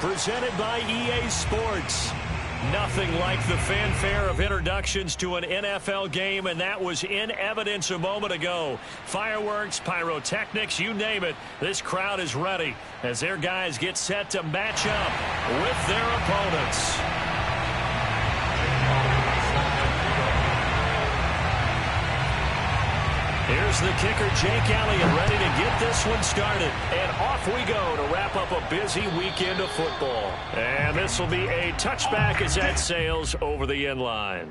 presented by EA Sports. Nothing like the fanfare of introductions to an NFL game, and that was in evidence a moment ago. Fireworks, pyrotechnics, you name it. This crowd is ready as their guys get set to match up with their opponents. Here's the kicker, Jake Elliott, ready to get this one started. And off we go to wrap up a busy weekend of football. And this will be a touchback as that sails over the end line.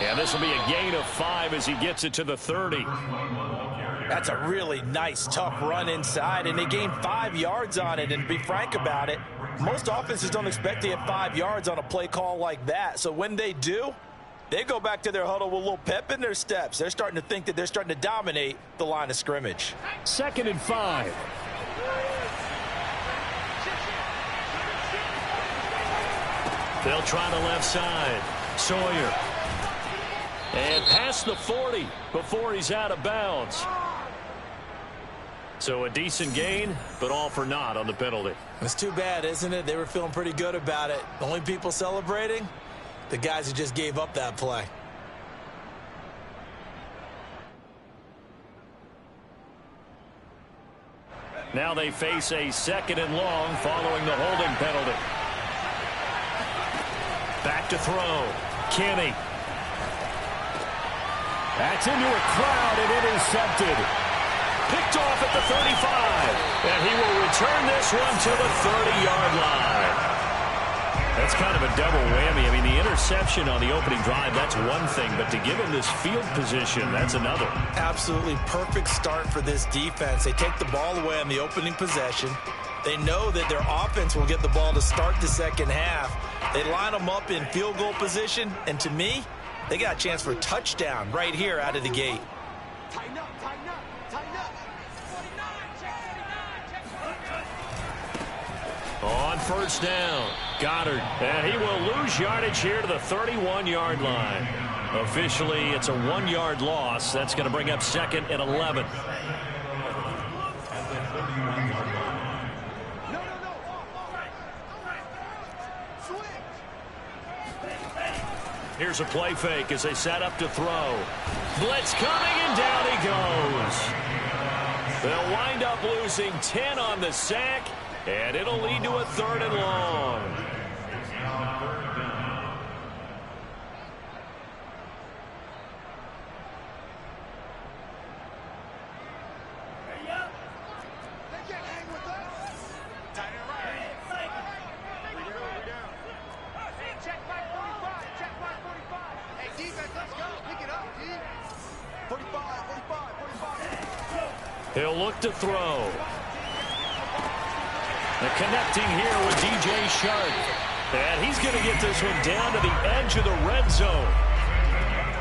And this will be a gain of 5 as he gets it to the 30. That's a really nice, tough run inside, and they gained 5 yards on it. And to be frank about it, most offenses don't expect to get 5 yards on a play call like that. So when they do, they go back to their huddle with a little pep in their steps. They're starting to think that they're starting to dominate the line of scrimmage. 2nd and 5. They'll try the left side. Sawyer. And past the 40 before he's out of bounds. So a decent gain, but all for naught on the penalty. It's too bad, isn't it? They were feeling pretty good about it. The only people celebrating, the guys who just gave up that play. Now they face a 2nd and long following the holding penalty. Back to throw. Kenny. That's into a crowd and intercepted. Picked off at the 35. And he will return this one to the 30-yard line. That's kind of a double whammy. I mean, the interception on the opening drive, that's one thing. But to give him this field position, that's another. Absolutely perfect start for this defense. They take the ball away on the opening possession. They know that their offense will get the ball to start the second half. They line them up in field goal position. And to me, they got a chance for a touchdown right here out of the gate. Tighten up, tighten up, tighten up. 49, check 49. On first down, Goddard. And he will lose yardage here to the 31-yard line. Officially, it's a 1-yard loss. That's going to bring up 2nd and 11. Here's a play fake as they set up to throw. Blitz coming, and down he goes. They'll wind up losing 10 on the sack, and it'll lead to a 3rd and long. He'll look to throw. And connecting here with DJ Shark. And he's going to get this one down to the edge of the red zone.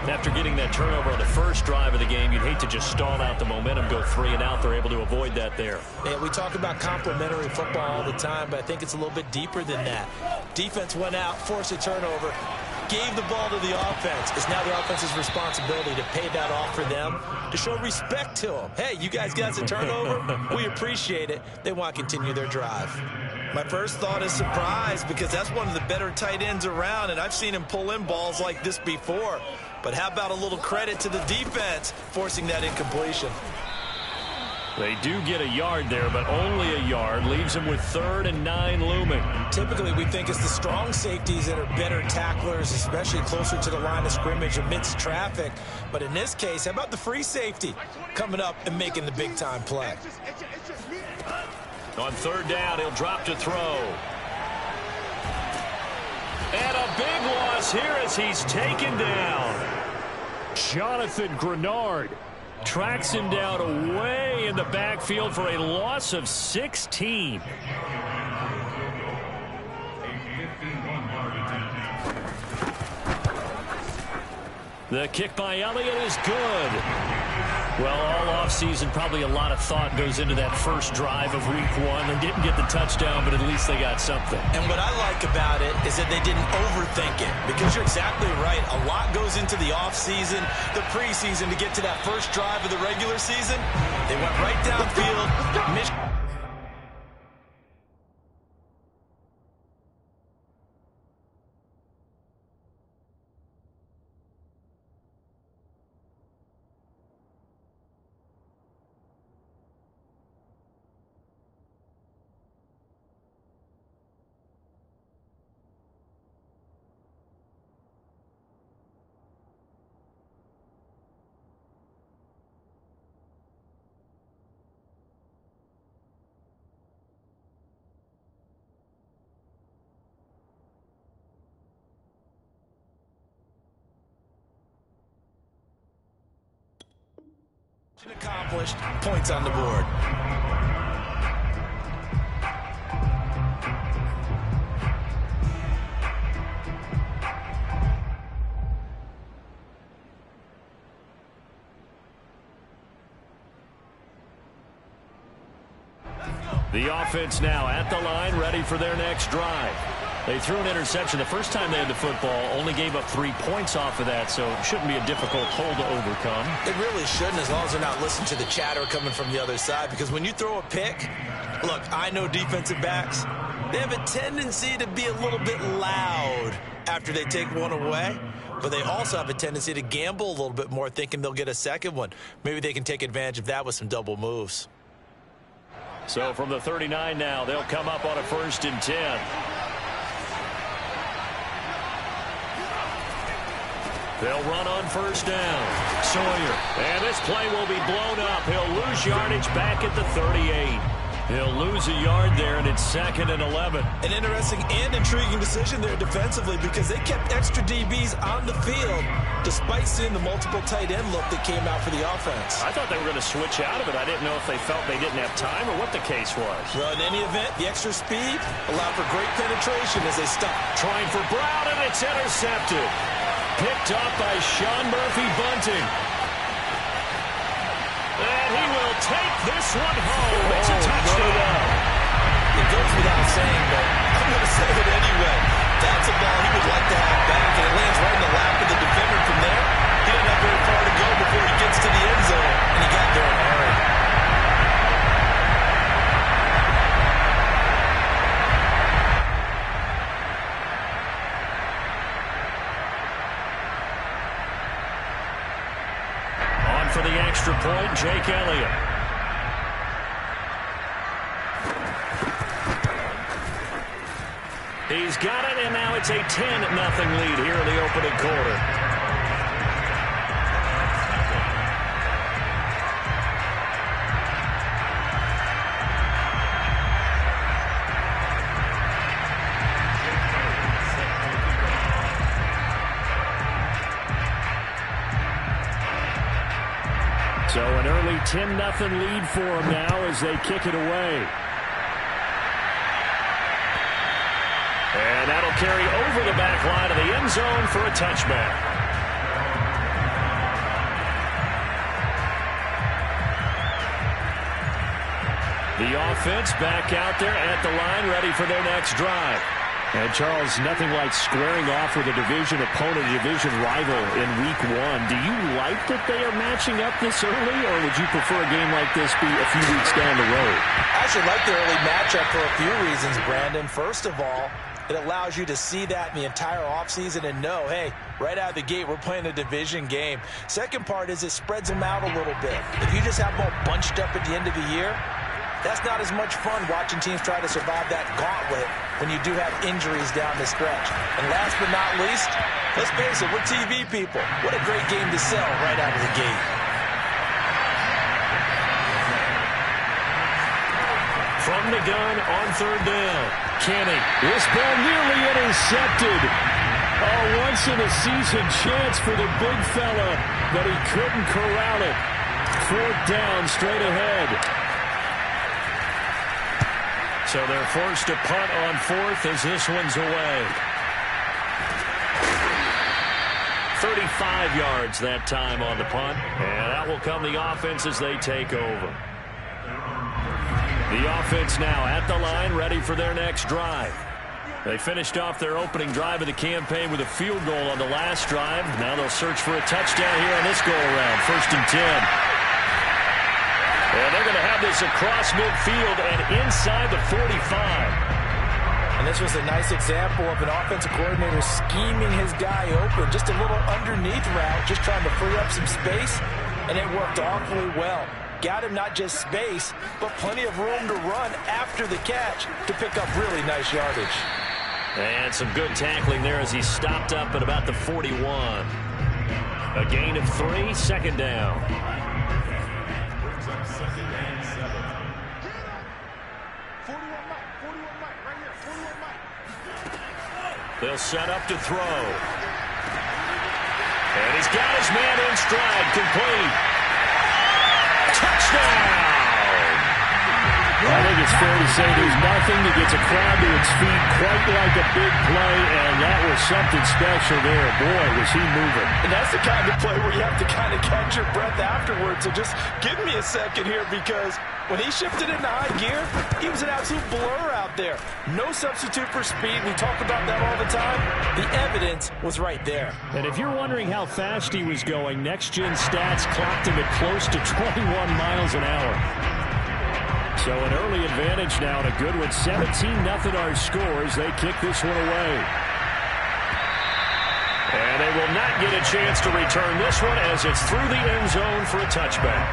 After getting that turnover on the first drive of the game, you'd hate to just stall out the momentum, go 3 and out. They're able to avoid that there. Yeah, we talk about complementary football all the time, but I think it's a little bit deeper than that. Defense went out, forced a turnover, gave the ball to the offense. It's now the offense's responsibility to pay that off for them, to show respect to them. Hey, you guys got a turnover? We appreciate it. They want to continue their drive. My first thought is surprise, because that's one of the better tight ends around, and I've seen him pull in balls like this before. But how about a little credit to the defense forcing that incompletion? They do get a yard there, but only a yard. Leaves them with 3rd and 9 looming. Typically, we think it's the strong safeties that are better tacklers, especially closer to the line of scrimmage amidst traffic. But in this case, how about the free safety coming up and making the big-time play? On 3rd down, he'll drop to throw. And a big loss here as he's taken down. Jonathan Grenard tracks him down away in the backfield for a loss of 16. The kick by Elliott is good. Well, all offseason, probably a lot of thought goes into that first drive of week one. They didn't get the touchdown, but at least they got something. And what I like about it is that they didn't overthink it, because you're exactly right. A lot goes into the offseason, the preseason, to get to that first drive of the regular season. They went right downfield. Accomplished, points on the board. The offense now at the line, ready for their next drive. They threw an interception the first time they had the football, only gave up 3 points off of that, so it shouldn't be a difficult hole to overcome. It really shouldn't, as long as they're not listening to the chatter coming from the other side, because when you throw a pick, look, I know defensive backs, they have a tendency to be a little bit loud after they take one away, but they also have a tendency to gamble a little bit more, thinking they'll get a second one. Maybe they can take advantage of that with some double moves. So from the 39 now, they'll come up on a 1st and 10. They'll run on 1st down. Sawyer. And this play will be blown up. He'll lose yardage back at the 38. He'll lose a yard there, and it's 2nd and 11. An interesting and intriguing decision there defensively, because they kept extra DBs on the field despite seeing the multiple tight end look that came out for the offense. I thought they were going to switch out of it. I didn't know if they felt they didn't have time or what the case was. Well, in any event, the extra speed allowed for great penetration as they stopped. Trying for Brown, and it's intercepted. Picked up by Sean Murphy-Bunting. And he will take this one home. It's a touchdown. It goes without saying, but I'm going to say it anyway. That's a ball he would like to have back, and it lands right in the lap of the defender. From there, he didn't have very far to go before he gets to the end zone, and he got there in a hurry. For the extra point, Jake Elliott. He's got it, and now it's a 10-0 lead here in the opening quarter. So an early 10-0 lead for them now as they kick it away. And that'll carry over the back line of the end zone for a touchback. The offense back out there at the line, ready for their next drive. And, Charles, nothing like squaring off with a division opponent, a division rival in week one. Do you like that they are matching up this early, or would you prefer a game like this be a few weeks down the road? I actually like the early matchup for a few reasons, Brandon. First of all, it allows you to see that in the entire offseason and know, hey, right out of the gate, we're playing a division game. Second part is it spreads them out a little bit. If you just have them all bunched up at the end of the year, that's not as much fun watching teams try to survive that gauntlet when you do have injuries down the stretch. And last but not least, let's face it, we're TV people. What a great game to sell right out of the gate. From the gun on 3rd down, Kenny. This ball nearly intercepted. A once-in-a-season chance for the big fella, but he couldn't corral it. 4th down, straight ahead. So they're forced to punt on 4th as this one's away. 35 yards that time on the punt. And that will come the offense as they take over. The offense now at the line, ready for their next drive. They finished off their opening drive of the campaign with a field goal on the last drive. Now they'll search for a touchdown here on this go-around. 1st and 10. And they're going to have this across midfield and inside the 45. And this was a nice example of an offensive coordinator scheming his guy open. Just a little underneath route, just trying to free up some space, and it worked awfully well. Got him not just space, but plenty of room to run after the catch to pick up really nice yardage. And some good tackling there as he stopped up at about the 41. A gain of 3, 2nd down. They'll set up to throw. And he's got his man in stride, complete. Touchdown! I think it's fair to say there's nothing that gets a crowd to its feet quite like a big play, and that was something special there. Boy, was he moving. And that's the kind of play where you have to kind of catch your breath afterwards. So just give me a second here, because when he shifted into high gear, he was an absolute blur out there. No substitute for speed. We talk about that all the time. The evidence was right there. And if you're wondering how fast he was going, next-gen stats clocked him at close to 21 miles an hour. So an early advantage now, and a good one. 17-0 our score as they kick this one away. And they will not get a chance to return this one as it's through the end zone for a touchback.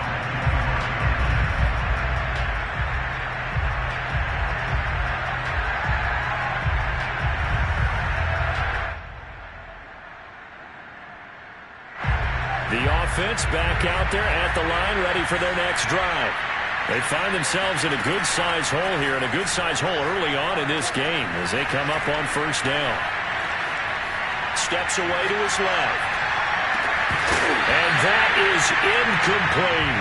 The offense back out there at the line, ready for their next drive. They find themselves in a good-sized hole here, and a good-sized hole early on in this game as they come up on 1st down. Steps away to his left. And that is incomplete.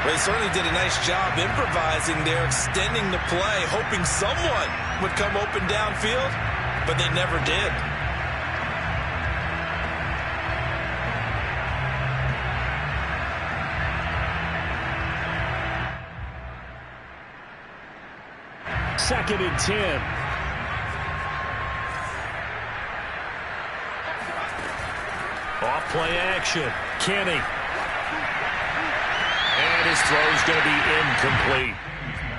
They certainly did a nice job improvising there, extending the play, hoping someone would come open downfield, but they never did. Second and 10. Off play action. Kenny. And his throw's going to be incomplete.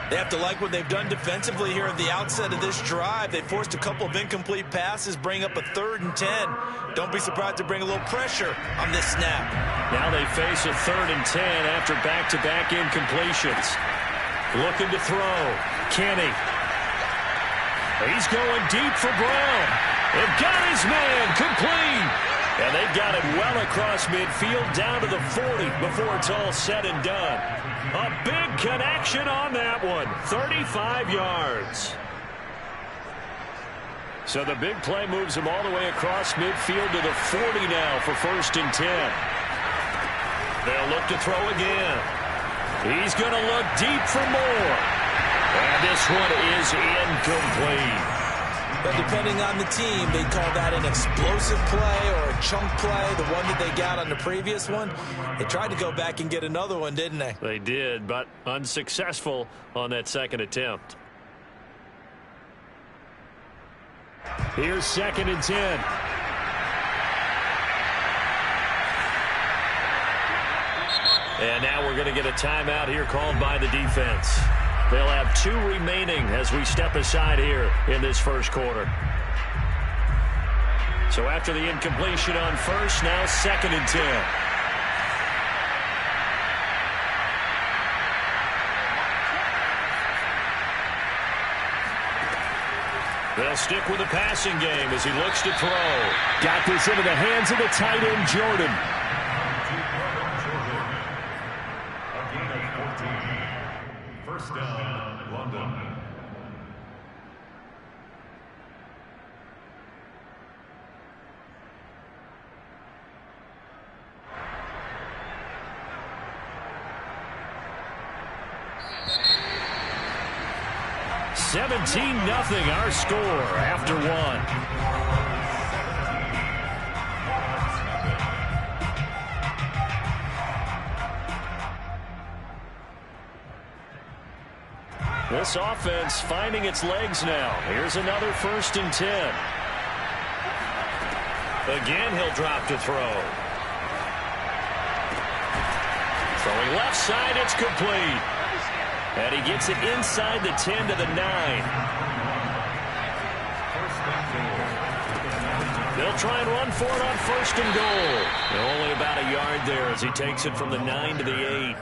They have to like what they've done defensively here at the outset of this drive. They forced a couple of incomplete passes, bring up a 3rd and 10. Don't be surprised to bring a little pressure on this snap. Now they face a 3rd and 10 after back-to-back incompletions. Looking to throw. Kenny. He's going deep for Brown. They've got his man complete. And they've got it well across midfield down to the 40 before it's all said and done. A big connection on that one. 35 yards. So the big play moves him all the way across midfield to the 40 now for 1st and 10. They'll look to throw again. He's going to look deep for more. And this one is incomplete. But depending on the team, they call that an explosive play or a chunk play, the one that they got on the previous one. They tried to go back and get another one, didn't they? They did, but unsuccessful on that 2nd attempt. Here's 2nd and 10. And now we're going to get a timeout here called by the defense. They'll have 2 remaining as we step aside here in this 1st quarter. So after the incompletion on 1st, now 2nd and 10. They'll stick with the passing game as he looks to throw. Got this into the hands of the tight end, Jordan. First down, London. Nothing our score after 1. This offense finding its legs now. Here's another 1st and 10. Again, he'll drop to throw. Throwing left side, it's complete. And he gets it inside the 10 to the 9. They'll try and run for it on 1st and goal. Only about a yard there as he takes it from the 9 to the 8.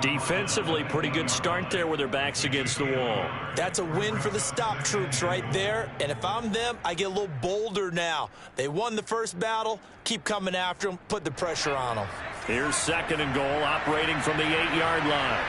Defensively, pretty good start there with their backs against the wall. That's a win for the stop troops right there. And if I'm them, I get a little bolder now. They won the first battle. Keep coming after them. Put the pressure on them. Here's 2nd and goal, operating from the 8-yard line.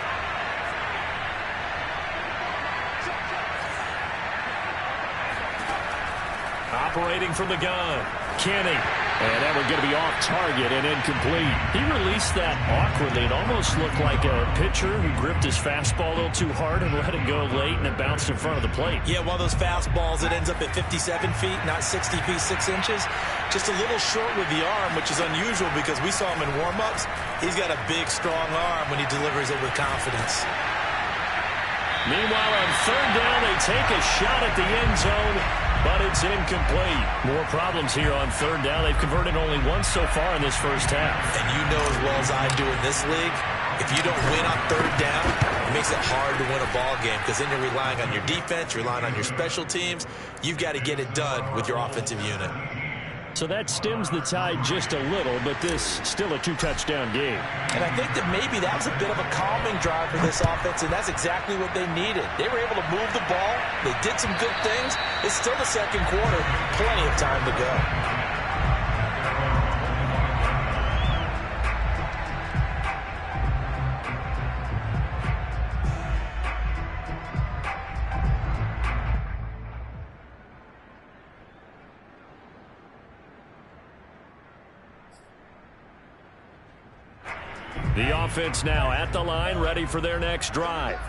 Operating from the gun, Kenny. And that was going to be off target and incomplete. He released that awkwardly. It almost looked like a pitcher who gripped his fastball a little too hard and let it go late, and it bounced in front of the plate. Yeah, one of those fastballs that ends up at 57 feet, not 60 feet, 6 inches. Just a little short with the arm, which is unusual because we saw him in warm-ups. He's got a big, strong arm when he delivers it with confidence. Meanwhile, on 3rd down, they take a shot at the end zone, but it's incomplete. More problems here on 3rd down. They've converted only once so far in this first half. And you know as well as I do in this league, if you don't win on 3rd down, it makes it hard to win a ball game because then you're relying on your defense, you're relying on your special teams. You've got to get it done with your offensive unit. So that stems the tide just a little, but this still a 2-touchdown game. And I think that maybe that was a bit of a calming drive for this offense, and that's exactly what they needed. They were able to move the ball. They did some good things. It's still the 2nd quarter. Plenty of time to go. The offense now at the line, ready for their next drive.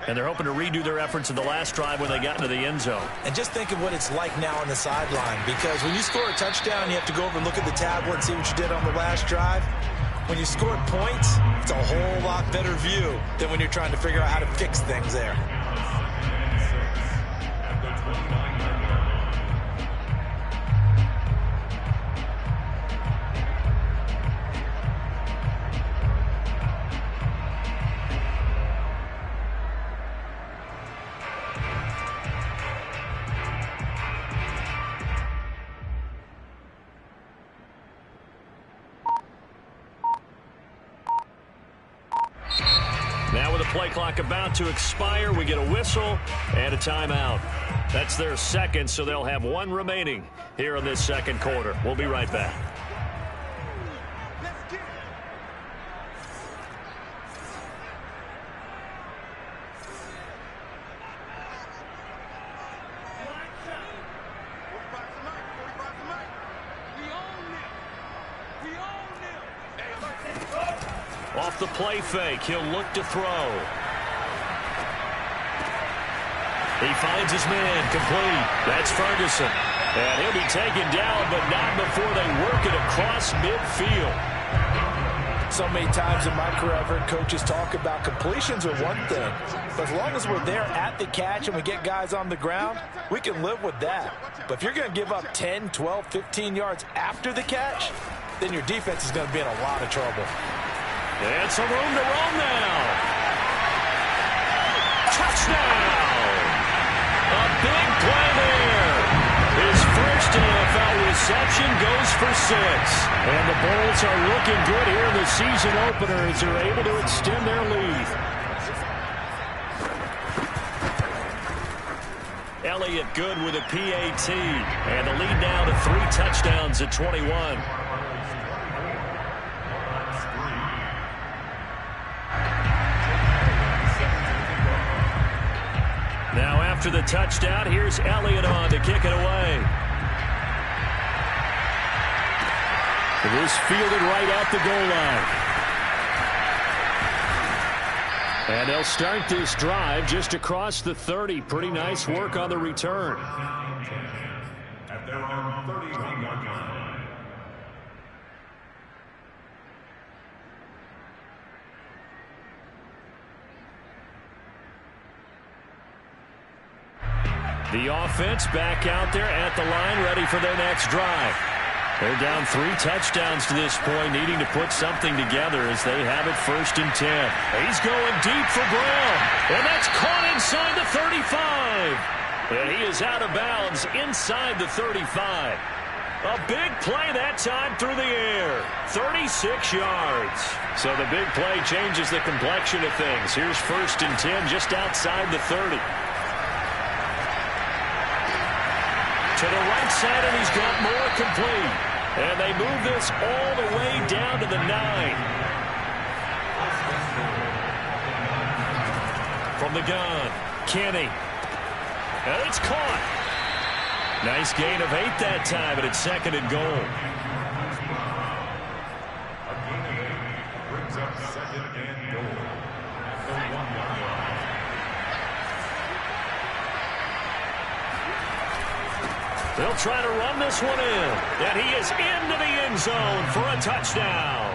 And they're hoping to redo their efforts in the last drive when they got into the end zone. And just think of what it's like now on the sideline, because when you score a touchdown, you have to go over and look at the tablet and see what you did on the last drive. When you score points, it's a whole lot better view than when you're trying to figure out how to fix things there. Now with the play clock about to expire, we get a whistle and a timeout. That's their 2nd, so they'll have 1 remaining here in this 2nd quarter. We'll be right back. Off the play fake, he'll look to throw. He finds his man, complete. That's Ferguson. And he'll be taken down, but not before they work it across midfield. So many times in my career, I've heard coaches talk about completions are one thing. But as long as we're there at the catch and we get guys on the ground, we can live with that. But if you're going to give up 10, 12, 15 yards after the catch, then your defense is going to be in a lot of trouble. And some room to roam now. Touchdown! A big play there. His first NFL reception goes for 6. And the Bulls are looking good here in the season opener as they're able to extend their lead. Elliott good with a PAT. And the lead now to 3 touchdowns at 21. Now after the touchdown, here's Elliott on to kick it away. It is fielded right at the goal line. And they'll start this drive just across the 30. Pretty nice work on the return. At their own 31-yard line. The offense back out there at the line, ready for their next drive. They're down 3 touchdowns to this point, needing to put something together as they have it 1st and 10. He's going deep for Brown, and that's caught inside the 35. And he is out of bounds inside the 35. A big play that time through the air. 36 yards. So the big play changes the complexion of things. Here's 1st and 10 just outside the 30. To the right side, and he's got more complete. And they move this all the way down to the 9. From the gun, Kenny. And it's caught. Nice gain of 8 that time, and it's 2nd and goal. A gain of 8 brings up 2nd and goal. The 1-yard line. They'll try to run this one in. And he is into the end zone for a touchdown.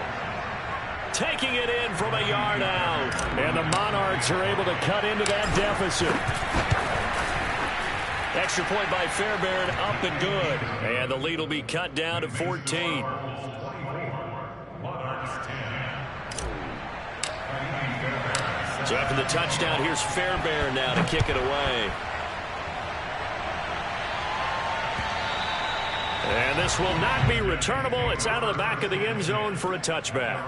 Taking it in from a yard out. And the Monarchs are able to cut into that deficit. Extra point by Fairbairn, up and good. And the lead will be cut down to 14. So after the touchdown, here's Fairbairn now to kick it away. And this will not be returnable. It's out of the back of the end zone for a touchback.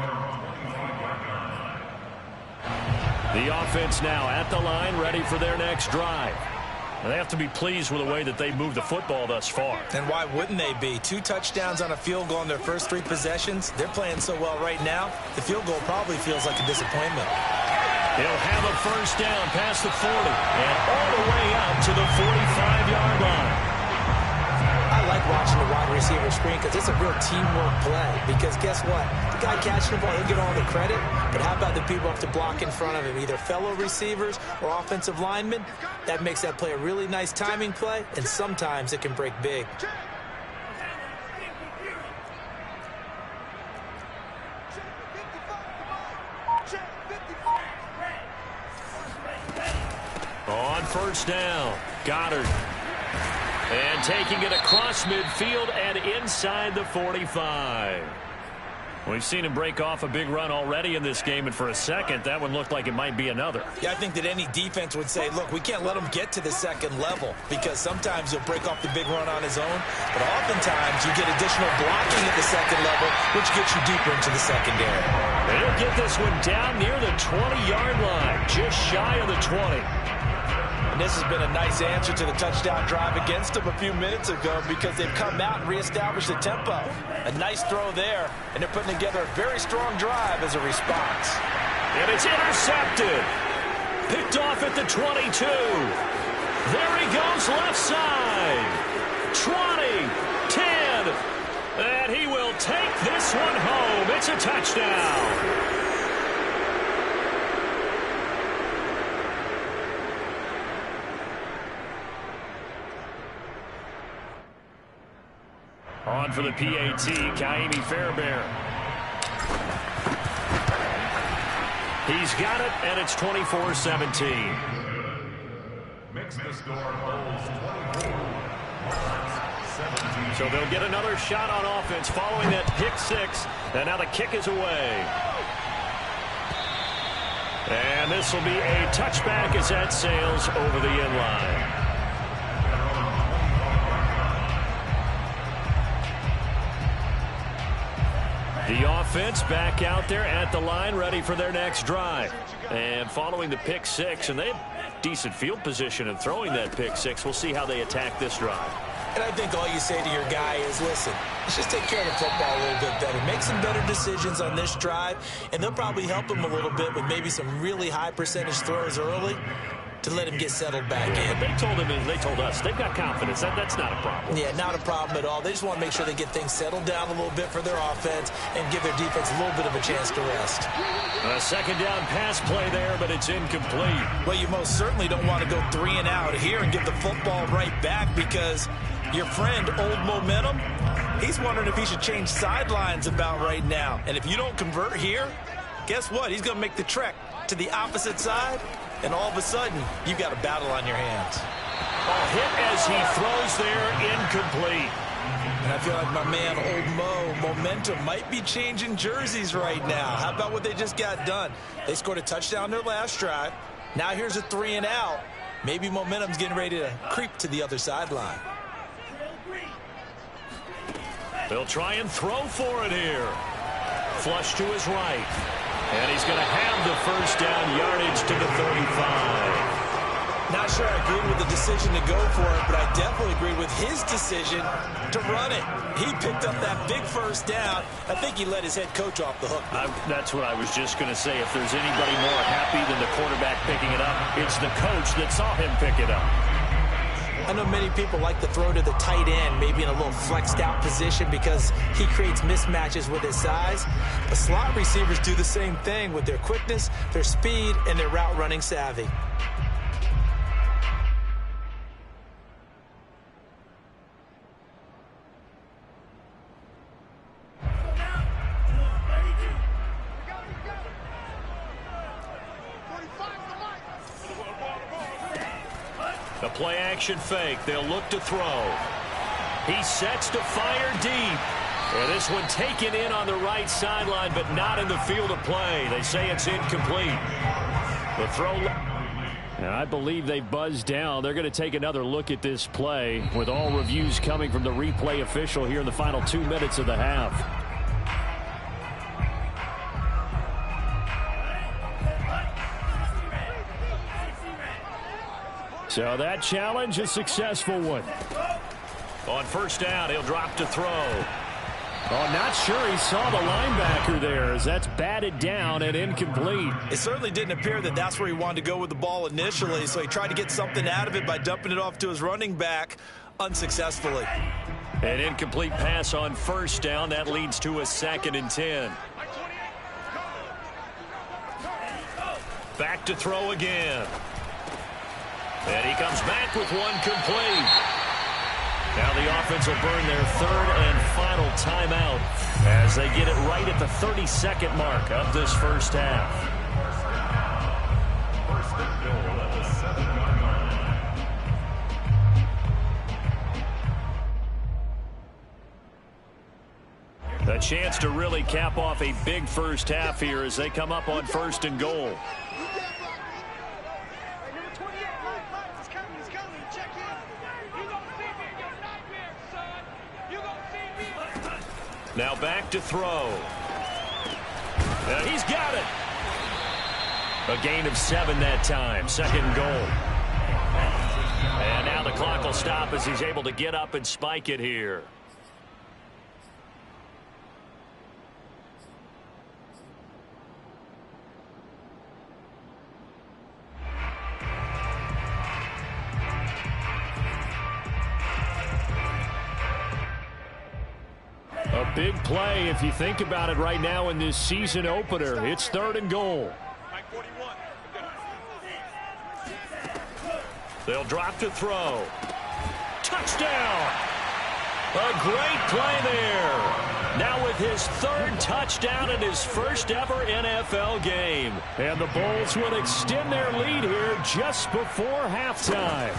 The offense now at the line, ready for their next drive. And they have to be pleased with the way that they moved the football thus far. And why wouldn't they be? 2 touchdowns on a field goal in their first 3 possessions. They're playing so well right now, the field goal probably feels like a disappointment. He'll have a 1st down past the 40 and all the way out to the 45-yard line. I like watching the wide receiver screen because it's a real teamwork play. Because guess what? The guy catching the ball, he'll get all the credit. But how about the people have to block in front of him, either fellow receivers or offensive linemen? That makes that play a really nice timing play, and sometimes it can break big. On 1st down, Goddard. And taking it across midfield and inside the 45. We've seen him break off a big run already in this game, and for a second, that one looked like it might be another. Yeah, I think that any defense would say, look, we can't let him get to the 2nd level because sometimes he'll break off the big run on his own, but oftentimes you get additional blocking at the 2nd level, which gets you deeper into the secondary. And he'll get this one down near the 20-yard line, just shy of the 20. And this has been a nice answer to the touchdown drive against them a few minutes ago because they've come out and reestablished the tempo. A nice throw there, and they're putting together a very strong drive as a response. And it's intercepted. Picked off at the 22. There he goes left side. 20, 10. And he will take this one home. It's a touchdown. On for the PAT, Kaimi Fairbairn. He's got it, and it's 24-17. Makes the score Bulls 24, 17. So they'll get another shot on offense following that pick 6, and now the kick is away. And this will be a touchback as that sails over the end line. The offense back out there at the line, ready for their next drive. And following the pick 6, and they have decent field position in throwing that pick 6. We'll see how they attack this drive. And I think all you say to your guy is, listen, let's just take care of the football a little bit better. Make some better decisions on this drive, and they'll probably help him a little bit with maybe some really high percentage throws early to let him get settled back in. But they told us they've got confidence. That's not a problem. Yeah, not a problem at all. They just want to make sure they get things settled down a little bit for their offense and give their defense a little bit of a chance to rest. A 2nd down pass play there, but it's incomplete. Well, you most certainly don't want to go 3 and out here and give the football right back because your friend, Old Momentum, he's wondering if he should change sidelines about right now. And if you don't convert here, guess what? He's going to make the trek to the opposite side, and all of a sudden, you've got a battle on your hands. Hit as he throws there, incomplete. And I feel like my man, Old Mo, momentum might be changing jerseys right now. How about what they just got done? They scored a touchdown their last drive. Now here's a 3 and out. Maybe momentum's getting ready to creep to the other sideline. They'll try and throw for it here. Flush to his right. And he's going to have the first down, yardage to the 35. Not sure I agree with the decision to go for it, but I definitely agree with his decision to run it. He picked up that big first down. I think he let his head coach off the hook. That's what I was just going to say. If there's anybody more happy than the quarterback picking it up, it's the coach that saw him pick it up. I know many people like to throw to the tight end, maybe in a little flexed out position because he creates mismatches with his size. But slot receivers do the same thing with their quickness, their speed, and their route running savvy. A play-action fake. They'll look to throw. He sets to fire deep. And this one taken in on the right sideline, but not in the field of play. They say it's incomplete. The throw. And I believe they buzzed down. They're going to take another look at this play with all reviews coming from the replay official here in the final 2 minutes of the half. So that challenge, a successful one. On first down, he'll drop to throw. Oh, not sure he saw the linebacker there as that's batted down and incomplete. It certainly didn't appear that that's where he wanted to go with the ball initially, so he tried to get something out of it by dumping it off to his running back unsuccessfully. An incomplete pass on first down. That leads to a 2nd and 10. Back to throw again. And he comes back with one complete. Now the offense will burn their 3rd and final timeout as they get it right at the 32nd mark of this first half. First and goal at the 7-yard line. A chance to really cap off a big first half here as they come up on 1st and goal. Now back to throw. And he's got it. A gain of 7 that time. 2nd goal. And now the clock will stop as he's able to get up and spike it here. A big play if you think about it right now in this season opener. It's 3rd and goal. They'll drop to throw. Touchdown! A great play there. Now with his 3rd touchdown in his first ever NFL game. And the Bulls will extend their lead here just before halftime.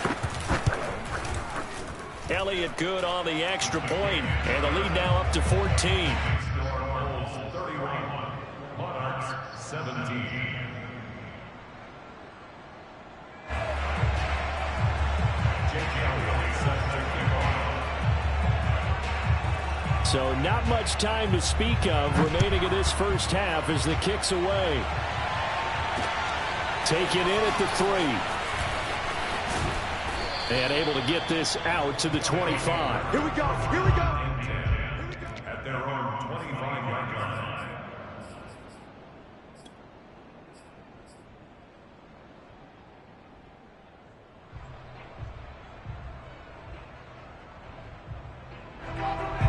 Elliott good on the extra point, and the lead now up to 14. 31, Monarchs 17. So not much time to speak of remaining in this first half as the kick's away. Taken in at the 3. And able to get this out to the 25. Here we go. Here we go. At their own 25-yard line.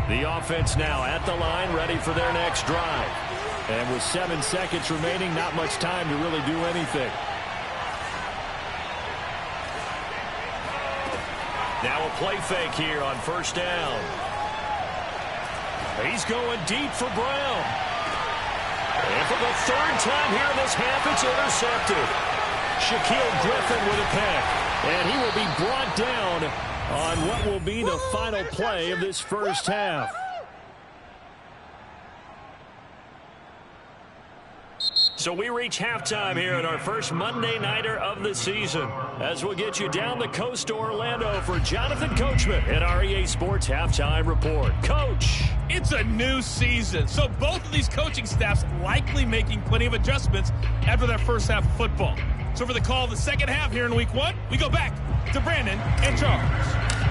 The offense now at the line, ready for their next drive. And with 7 seconds remaining, not much time to really do anything. Now a play fake here on first down. He's going deep for Brown. And for the 3rd time here in this half, it's intercepted. Shaquille Griffin with a pick. And he will be brought down on what will be the final play of this first half. So we reach halftime here at our first Monday Nighter of the season, as we'll get you down the coast to Orlando for Jonathan Coachman at REA Sports Halftime Report. Coach. It's a new season, so both of these coaching staffs likely making plenty of adjustments after their first half of football. So for the call of the second half here in week one, we go back to Brandon and Charles.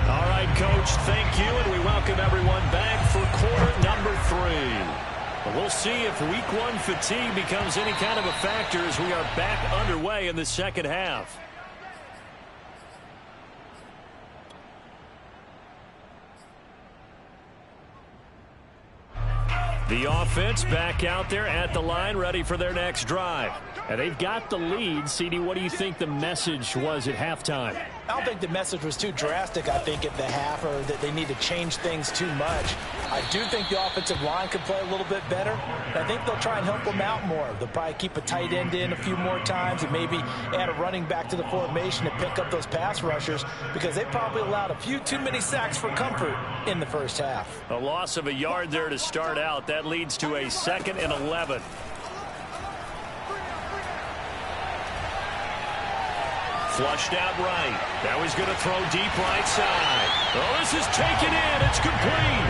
All right, Coach, thank you, and we welcome everyone back for quarter number 3. We'll see if week one fatigue becomes any kind of a factor as we are back underway in the second half. The offense back out there at the line, ready for their next drive. And they've got the lead. CD, what do you think the message was at halftime? I don't think the message was too drastic, I think, at the half, or that they need to change things too much. I do think the offensive line could play a little bit better. I think they'll try and help them out more. They'll probably keep a tight end in a few more times and maybe add a running back to the formation to pick up those pass rushers, because they probably allowed a few too many sacks for comfort in the first half. A loss of a yard there to start out. That leads to a 2nd and 11. Flushed out right. Now he's going to throw deep right side. Oh, this is taken in. It's complete.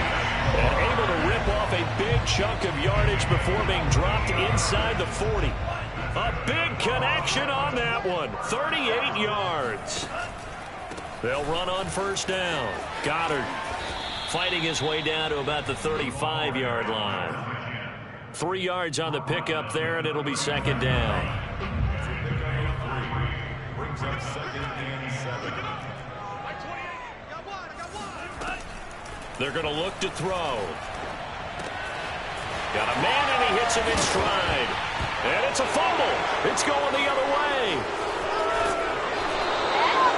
And able to rip off a big chunk of yardage before being dropped inside the 40. A big connection on that one. 38 yards. They'll run on first down. Goddard fighting his way down to about the 35-yard line. 3 yards on the pickup there, and it'll be second down. Brings up 2nd and 7. They're going to look to throw. Got a man, and he hits him in stride. And it's a fumble. It's going the other way.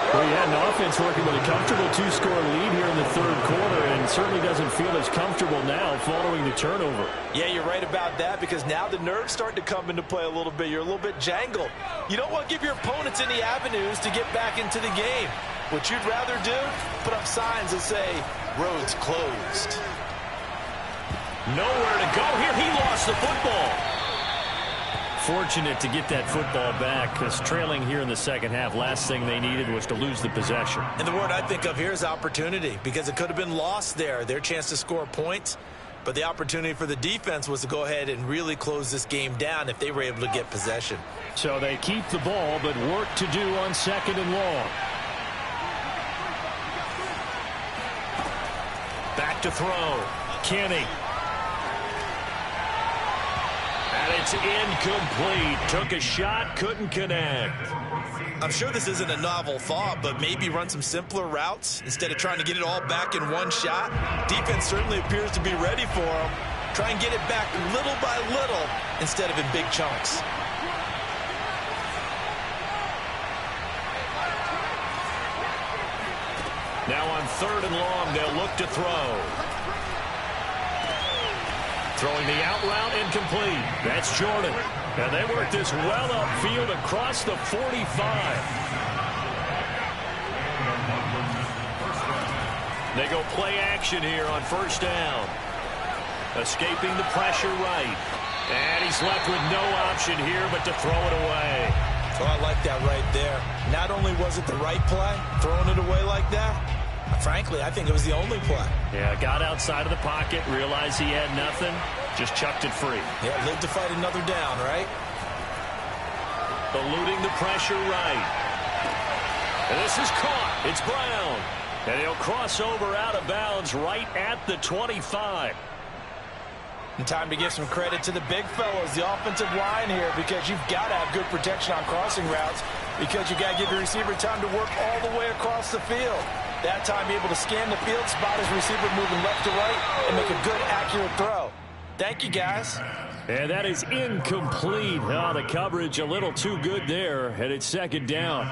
Well, you had an offense working with a comfortable 2-score lead here in the third quarter, and certainly doesn't feel as comfortable now following the turnover. Yeah, you're right about that, because now the nerves starting to come into play a little bit. You're a little bit jangled. You don't want to give your opponents any avenues to get back into the game. What you'd rather do, put up signs that say, roads closed. Nowhere to go here. He lost the football. Fortunate to get that football back, because trailing here in the second half, last thing they needed was to lose the possession. And the word I think of here is opportunity, because it could have been lost there. Their chance to score points, but the opportunity for the defense was to go ahead and really close this game down if they were able to get possession. So they keep the ball, but work to do on 2nd and long. Back to throw. Kenny. And it's incomplete. Took a shot, couldn't connect. I'm sure this isn't a novel thought, but maybe run some simpler routes instead of trying to get it all back in one shot. Defense certainly appears to be ready for them. Try and get it back little by little instead of in big chunks. Now on 3rd and long, they'll look to throw. Throwing the out route, incomplete. That's Jordan. And they work this well upfield across the 45. They go play action here on first down. Escaping the pressure right. And he's left with no option here but to throw it away. Oh, I like that right there. Not only was it the right play, throwing it away like that, frankly, I think it was the only play. Yeah, got outside of the pocket, realized he had nothing, just chucked it free. Yeah, lived to fight another down, right? Eluding the pressure right. And this is caught. It's Brown. And he'll cross over out of bounds right at the 25. And time to give some credit to the big fellas, the offensive line here, because you've got to have good protection on crossing routes, because you've got to give your receiver time to work all the way across the field. That time, be able to scan the field, spot his receiver moving left to right, and make a good, accurate throw. Thank you, guys. And that is incomplete. Oh, the coverage a little too good there, and it's second down.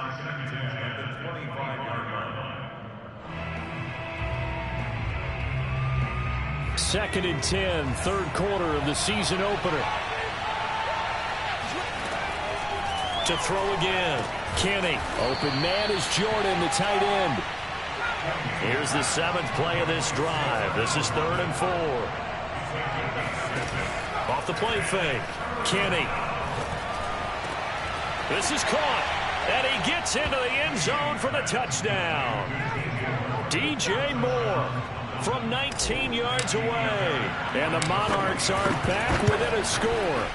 Second and 10, third quarter of the season opener. To throw again. Kenny. Open man is Jordan, the tight end. Here's the 7th play of this drive. This is 3rd and 4. Off the play fake. Kenny. This is caught. And he gets into the end zone for the touchdown. DJ Moore from 19 yards away. And the Monarchs are back within a score.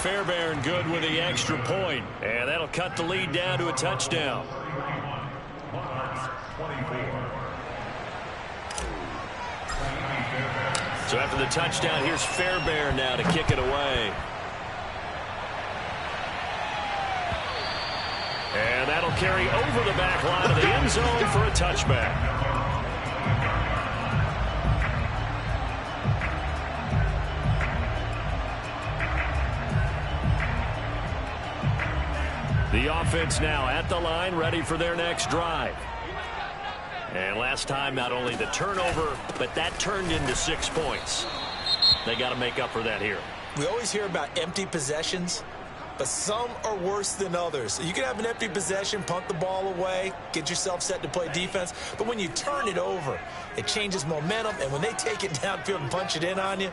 Fairbairn good with the extra point. And that'll cut the lead down to a touchdown. So after the touchdown, here's Fairbairn now to kick it away. And that'll carry over the back line of the end zone for a touchback. The offense now at the line, ready for their next drive. And last time, not only the turnover, but that turned into 6 points. They got to make up for that here. We always hear about empty possessions, but some are worse than others. You can have an empty possession, punt the ball away, get yourself set to play defense, but when you turn it over, it changes momentum, and when they take it downfield and punch it in on you,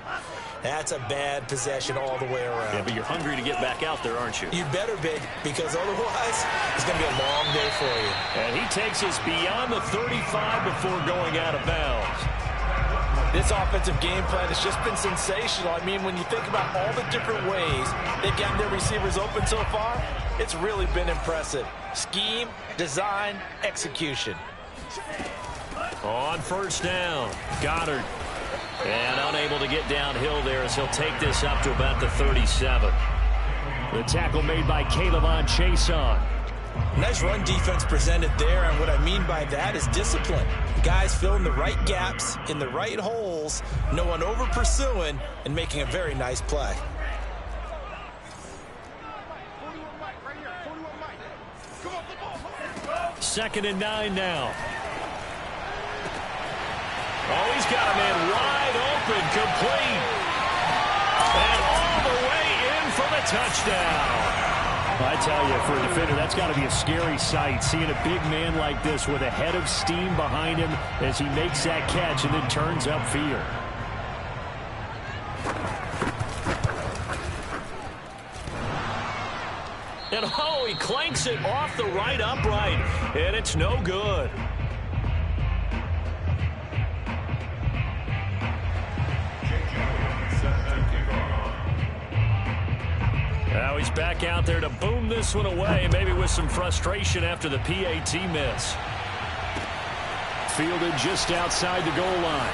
that's a bad possession all the way around. Yeah, but you're hungry to get back out there, aren't you? You better be, because otherwise it's going to be a long day for you. And he takes us beyond the 35 before going out of bounds. This offensive game plan has just been sensational. I mean, when you think about all the different ways they've gotten their receivers open so far, it's really been impressive. Scheme, design, execution. On first down, Goddard. And unable to get downhill there as he'll take this up to about the 37. The tackle made by Caleb Chason. Nice run defense presented there, and what I mean by that is discipline. Guys filling the right gaps in the right holes, no one over pursuing, and making a very nice play. Second and 9 now. Oh, he's got a man wide open, complete. And all the way in for the touchdown. I tell you, for a defender, that's got to be a scary sight, seeing a big man like this with a head of steam behind him as he makes that catch and then turns upfield. And oh, he clanks it off the right upright, and it's no good. Now he's back out there to boom this one away, maybe with some frustration after the PAT miss. Fielded just outside the goal line.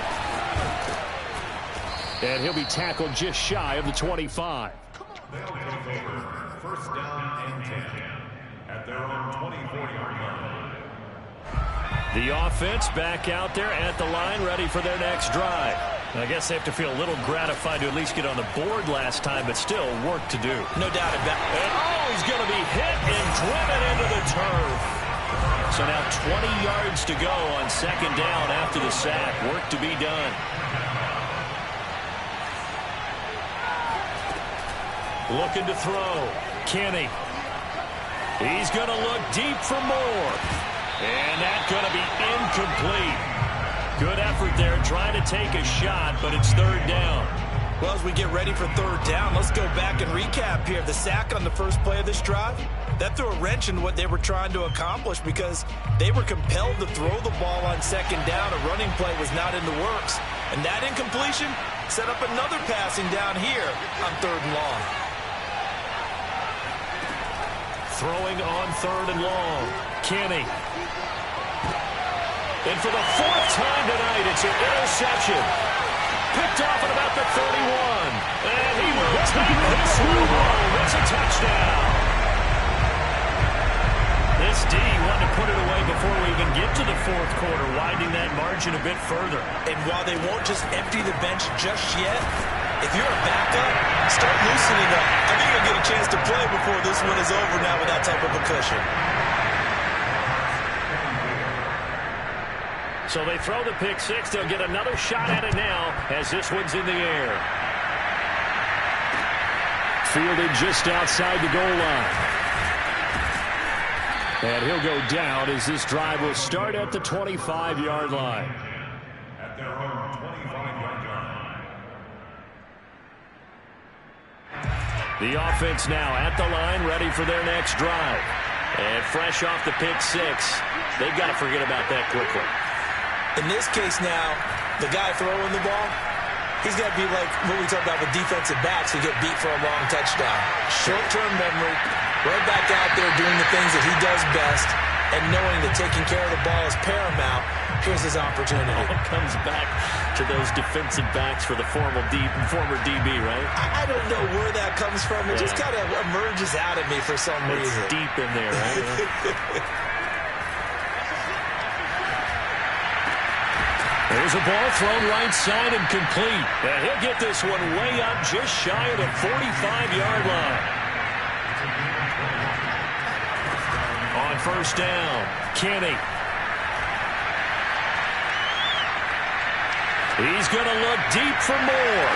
And he'll be tackled just shy of the 25. They'll take over first down and 10 at their own 24-yard line. The offense back out there at the line, ready for their next drive. I guess they have to feel a little gratified to at least get on the board last time, but still work to do. No doubt about it. And oh, he's going to be hit and driven into the turf. So now 20 yards to go on second down after the sack. Work to be done. Looking to throw. Kenny. He's going to look deep for more. And that's going to be incomplete. Good effort there, trying to take a shot, but it's third down. Well, as we get ready for third down, let's go back and recap here. The sack on the first play of this drive, that threw a wrench in what they were trying to accomplish because they were compelled to throw the ball on second down. A running play was not in the works. And that incompletion set up another passing down here on third and long. Throwing on third and long. Kenny. And for the fourth time tonight, it's an interception. Picked off at about the 31. And he will take this one home. It's a touchdown. This D wanted to put it away before we even get to the fourth quarter, widening that margin a bit further. And while they won't just empty the bench just yet, if you're a backup, start loosening up. I think you'll get a chance to play before this one is over now with that type of a cushion. So they throw the pick six. They'll get another shot at it now as this one's in the air. Fielded just outside the goal line. And he'll go down as this drive will start at the 25-yard line. At their own 25-yard line. The offense now at the line, ready for their next drive. And fresh off the pick six, they've got to forget about that quickly. In this case now, the guy throwing the ball, he's got to be like what we talked about with defensive backs who get beat for a long touchdown. Short-term memory, right back out there doing the things that he does best, and knowing that taking care of the ball is paramount. Here's his opportunity. It comes back to those defensive backs for the former DB, right? I don't know where that comes from. It just kind of emerges out of me for some reason. It's deep in there, right? There's a ball thrown right side and complete. And he'll get this one way up just shy of the 45-yard line. On first down, Kenny. He's going to look deep for more.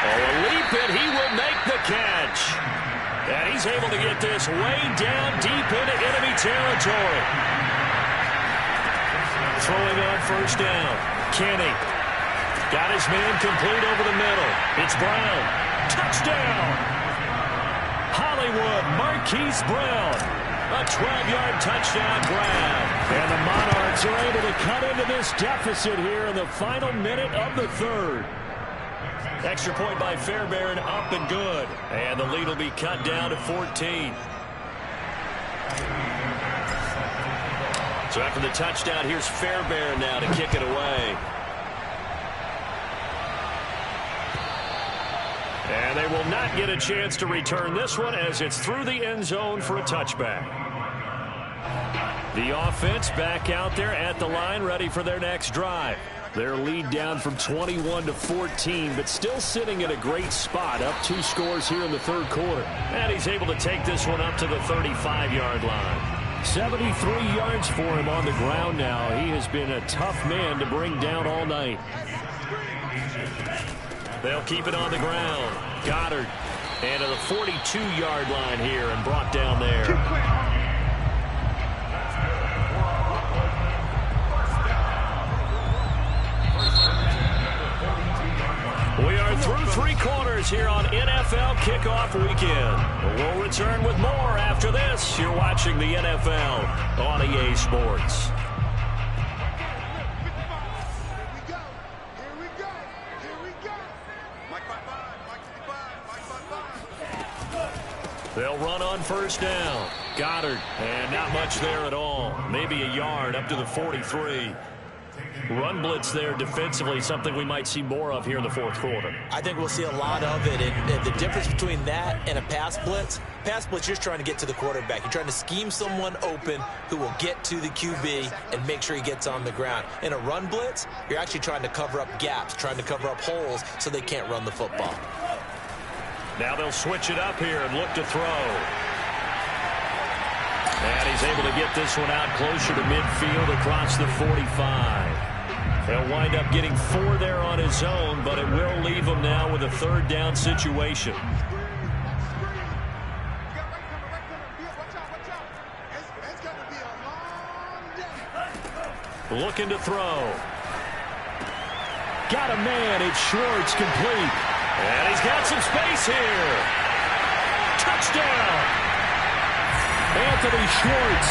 Oh, a leap, and he will make the catch. And he's able to get this way down deep into enemy territory. Throwing on first down, Kenny. Got his man complete over the middle. It's Brown. Touchdown! Hollywood, Marquise Brown. A 12-yard touchdown grab. And the Monarchs are able to cut into this deficit here in the final minute of the third. Extra point by Fairbairn, up and good. And the lead will be cut down to 14. So after the touchdown, here's Fairbairn now to kick it away. And they will not get a chance to return this one as it's through the end zone for a touchback. The offense back out there at the line, ready for their next drive. Their lead down from 21 to 14, but still sitting at a great spot, up 2 scores here in the third quarter. And he's able to take this one up to the 35-yard line. 73 yards for him on the ground now. He has been a tough man to bring down all night. They'll keep it on the ground. Goddard. And to the 42-yard line here and brought down there. We are through 3 quarters here on NFL Kickoff Weekend. We'll return with more after this. You're watching the NFL on EA Sports. They'll run on first down. Goddard, and not much there at all. Maybe a yard up to the 43. Run blitz there defensively, something we might see more of here in the fourth quarter. I think we'll see a lot of it. And the difference between that and a pass blitz, you're just trying to get to the quarterback. You're trying to scheme someone open who will get to the QB and make sure he gets on the ground. In a run blitz, you're actually trying to cover up gaps, trying to cover up holes so they can't run the football. Now they'll switch it up here and look to throw. And he's able to get this one out closer to midfield across the 45. He'll wind up getting 4 there on his own, but it will leave him now with a third down situation. Looking to throw. Got a man. It's Schwartz, complete. And he's got some space here. Touchdown. Anthony Schwartz,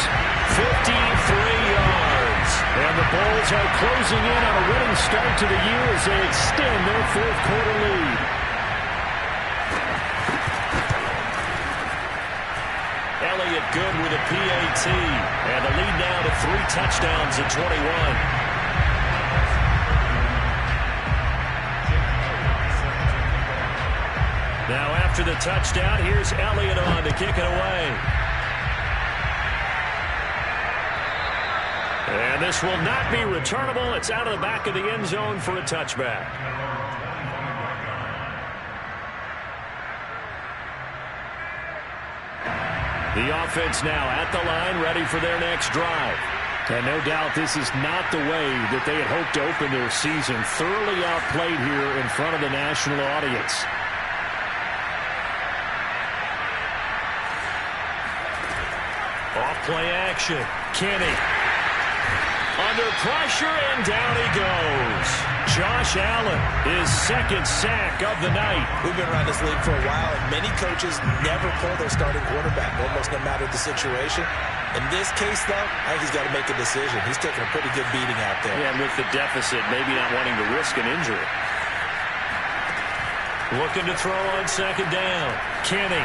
53 yards. And the Bulls are closing in on a winning start to the year as they extend their fourth quarter lead. Elliott good with a PAT. And the lead now to 3 touchdowns at 21. Now after the touchdown, here's Elliott on to kick it away. And this will not be returnable. It's out of the back of the end zone for a touchback. The offense now at the line, ready for their next drive. And no doubt this is not the way that they had hoped to open their season. Thoroughly outplayed here in front of the national audience. Play action. Kenny. Under pressure, and down he goes. Josh Allen, his second sack of the night. We've been around this league for a while, and many coaches never pull their starting quarterback, almost no matter the situation. In this case, though, I think he's got to make a decision. He's taking a pretty good beating out there. Yeah, and with the deficit, maybe not wanting to risk an injury. Looking to throw on second down. Kenny.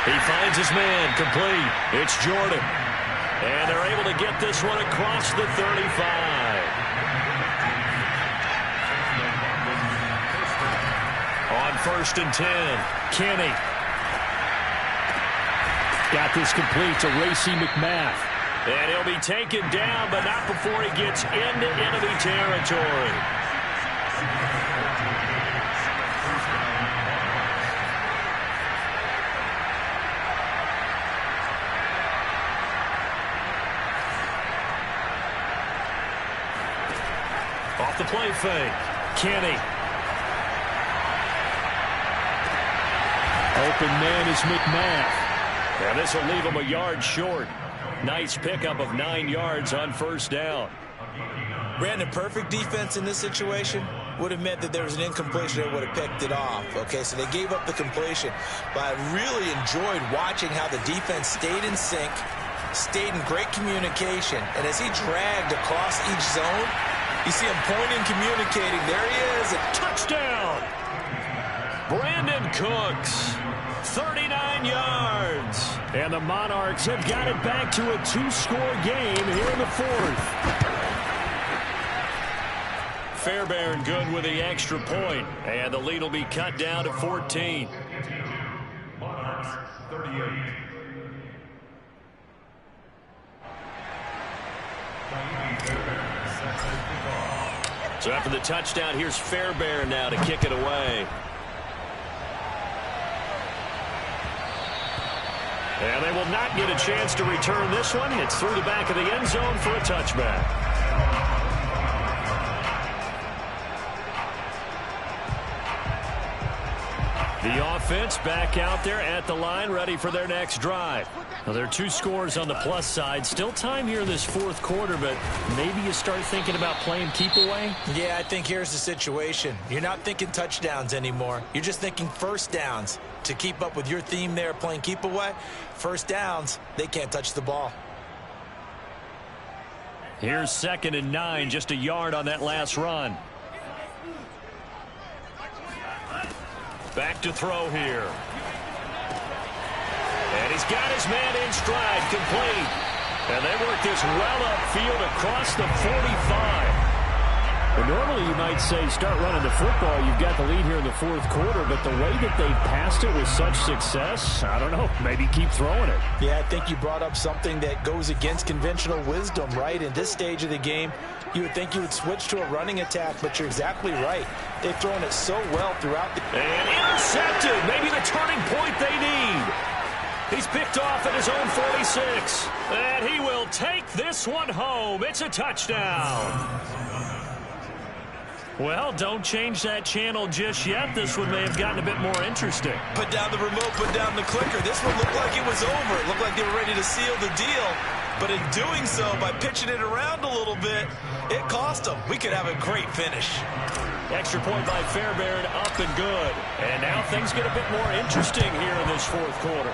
He finds his man, complete. It's Jordan. And they're able to get this one across the 35. On 1st and 10, Kenny. Got this complete to Racey McMath. And he'll be taken down, but not before he gets into enemy territory. Off the play fake. Kenny. Open man is McMath. And this will leave him a yard short. Nice pickup of 9 yards on 1st down. Brandon, perfect defense in this situation would have meant that there was an incompletion. They would have picked it off. Okay, so they gave up the completion. But I really enjoyed watching how the defense stayed in sync, stayed in great communication. And as he dragged across each zone, you see him pointing, communicating. There he is. A touchdown. Brandon Cooks. 39 yards. And the Monarchs have got it back to a 2-score game here in the 4th. Fairbairn good with the extra point. And the lead will be cut down to 14. Monarchs 38. So after the touchdown, here's Fairbairn now to kick it away. And they will not get a chance to return this one. It's through the back of the end zone for a touchback. The offense back out there at the line, ready for their next drive. Now, there are 2 scores on the plus side. Still time here in this 4th quarter, but maybe you start thinking about playing keep away? Yeah, I think here's the situation. You're not thinking touchdowns anymore. You're just thinking 1st downs. To keep up with your theme there, playing keep away, 1st downs, they can't touch the ball. Here's 2nd and 9, just a yard on that last run. Back to throw here. And he's got his man in stride, complete. And they work this well upfield across the 45. Well, normally you might say start running the football. You've got the lead here in the 4th quarter, but the way that they passed it with such success, I don't know, maybe keep throwing it. Yeah, I think you brought up something that goes against conventional wisdom, right? In this stage of the game, you would think you would switch to a running attack, but you're exactly right. They've thrown it so well throughout the... And intercepted, maybe the turning point they need. He's picked off at his own 46. And he will take this one home. It's a touchdown. Well, don't change that channel just yet. This one may have gotten a bit more interesting. Put down the remote, put down the clicker. This one looked like it was over. It looked like they were ready to seal the deal. But in doing so, by pitching it around a little bit, it cost them. We could have a great finish. Extra point by Fairbairn, up and good. And now things get a bit more interesting here in this 4th quarter.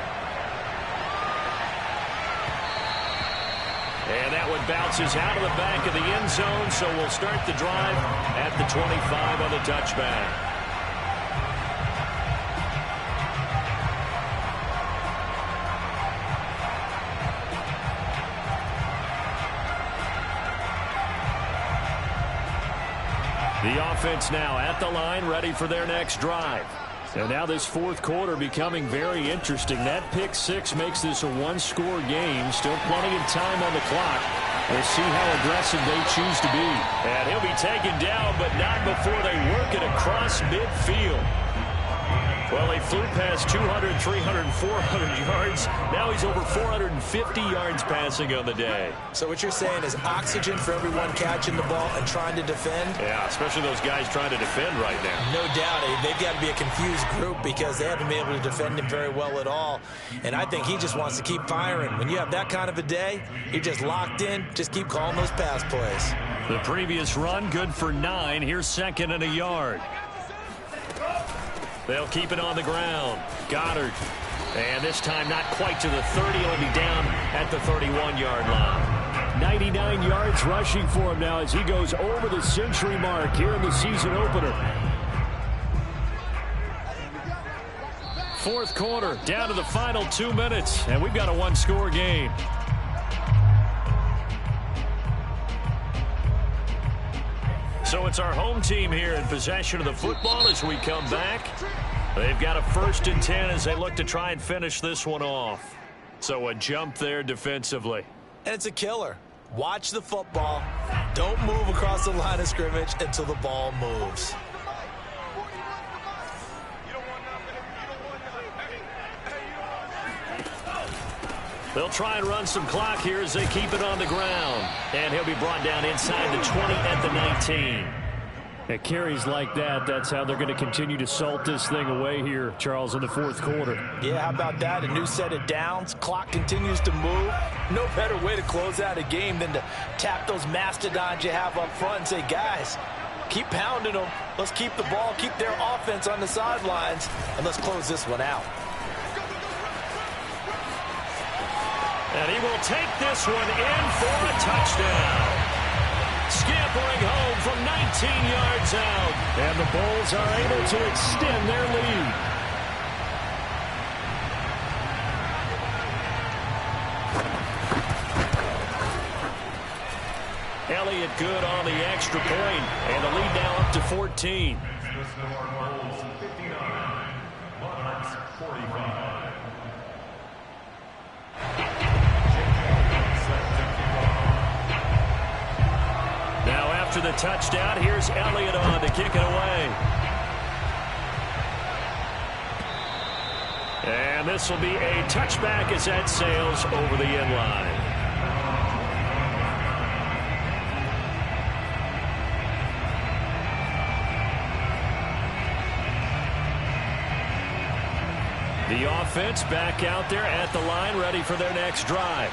And that one bounces out of the back of the end zone, so we'll start the drive at the 25 on the touchback. The offense now at the line, ready for their next drive. And now this 4th quarter becoming very interesting. That pick 6 makes this a 1-score game. Still plenty of time on the clock. We'll see how aggressive they choose to be. And he'll be taken down, but not before they work it across midfield. Well, he flew past 200, 300, 400 yards. Now he's over 450 yards passing on the day. So what you're saying is oxygen for everyone catching the ball and trying to defend? Yeah, especially those guys trying to defend right now. No doubt. They've got to be a confused group because they haven't been able to defend him very well at all. And I think he just wants to keep firing. When you have that kind of a day, you're just locked in. Just keep calling those pass plays. The previous run, good for 9. Here's 2nd and a yard. They'll keep it on the ground. Goddard. And this time not quite to the 30. He'll be down at the 31-yard line. 99 yards rushing for him now as he goes over the century mark here in the season opener. Fourth quarter, down to the final 2 minutes, and we've got a one-score game. So it's our home team here in possession of the football as we come back. They've got a 1st and 10 as they look to try and finish this one off. So a jump there defensively. And it's a killer. Watch the football. Don't move across the line of scrimmage until the ball moves. They'll try and run some clock here as they keep it on the ground. And he'll be brought down inside the 20 at the 19. At carries like that, that's how they're going to continue to salt this thing away here, Charles, in the fourth quarter. Yeah, how about that? A new set of downs. Clock continues to move. No better way to close out a game than to tap those mastodons you have up front and say, guys, keep pounding them. Let's keep the ball, keep their offense on the sidelines, and let's close this one out. And he will take this one in for a touchdown. Scampering home from 19 yards out. And the Bulls are able to extend their lead. Elliott good on the extra point. And the lead now up to 14. After the touchdown, here's Elliott on to kick it away. And this will be a touchback as that sails over the end line. The offense back out there at the line, ready for their next drive.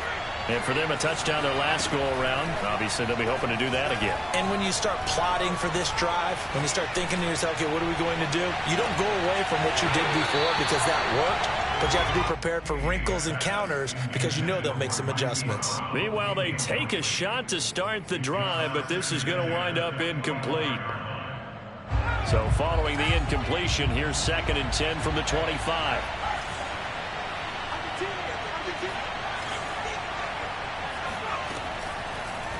And for them, a touchdown their last go-around. Obviously, they'll be hoping to do that again. And when you start plotting for this drive, when you start thinking to yourself, okay, what are we going to do? You don't go away from what you did before because that worked, but you have to be prepared for wrinkles and counters because you know they'll make some adjustments. Meanwhile, they take a shot to start the drive, but this is going to wind up incomplete. So following the incompletion, here's 2nd and 10 from the 25.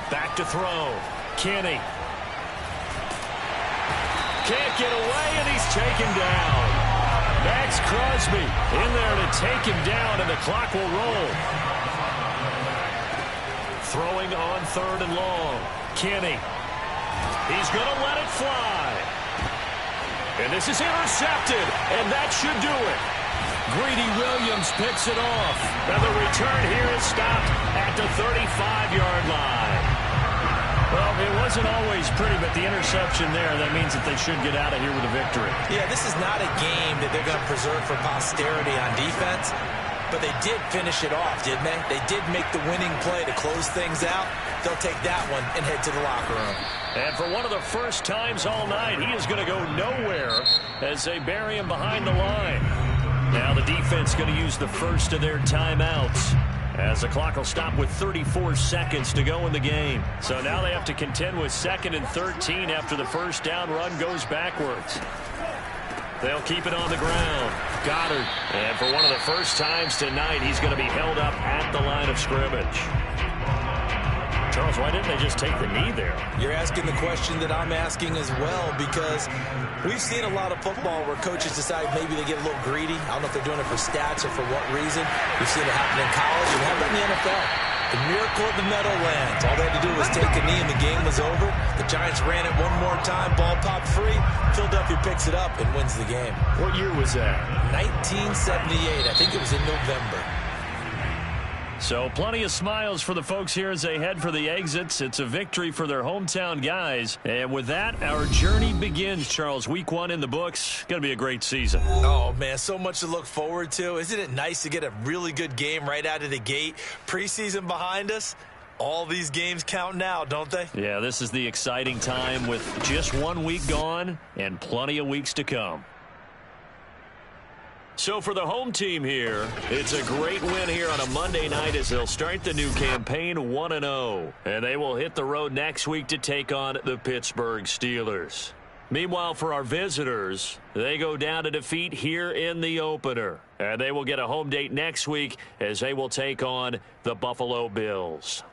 Back to throw. Kenny. Can't get away, and he's taken down. Max Crosby in there to take him down, and the clock will roll. Throwing on 3rd and long. Kenny. He's going to let it fly. And this is intercepted, and that should do it. Greedy Williams picks it off. And the return here is stopped at the 35-yard line. Well, it wasn't always pretty, but the interception there, that means that they should get out of here with a victory. Yeah, this is not a game that they're going to preserve for posterity on defense, but they did finish it off, didn't they? They did make the winning play to close things out. They'll take that one and head to the locker room. And for one of the first times all night, he is going to go nowhere as they bury him behind the line. Now the defense going to use the first of their timeouts, as the clock will stop with 34 seconds to go in the game. So now they have to contend with 2nd and 13 after the first down run goes backwards. They'll keep it on the ground. Goddard. And for one of the first times tonight, he's going to be held up at the line of scrimmage. Charles, why didn't they just take the knee there? You're asking the question that I'm asking as well, because we've seen a lot of football where coaches decide maybe they get a little greedy. I don't know if they're doing it for stats or for what reason. We've seen it happen in college and happen in the NFL. The miracle of the Meadowlands. All they had to do was take a knee and the game was over. The Giants ran it one more time. Ball popped free. Philadelphia picks it up and wins the game. What year was that? 1978. I think it was in November. So plenty of smiles for the folks here as they head for the exits. It's a victory for their hometown guys. And with that, our journey begins, Charles. Week 1 in the books. Going to be a great season. Oh, man, so much to look forward to. Isn't it nice to get a really good game right out of the gate? Preseason behind us. All these games count now, don't they? Yeah, this is the exciting time with just 1 week gone and plenty of weeks to come. So for the home team here, it's a great win here on a Monday night as they'll start the new campaign 1-0. And they will hit the road next week to take on the Pittsburgh Steelers. Meanwhile, for our visitors, they go down to defeat here in the opener. And they will get a home date next week as they will take on the Buffalo Bills.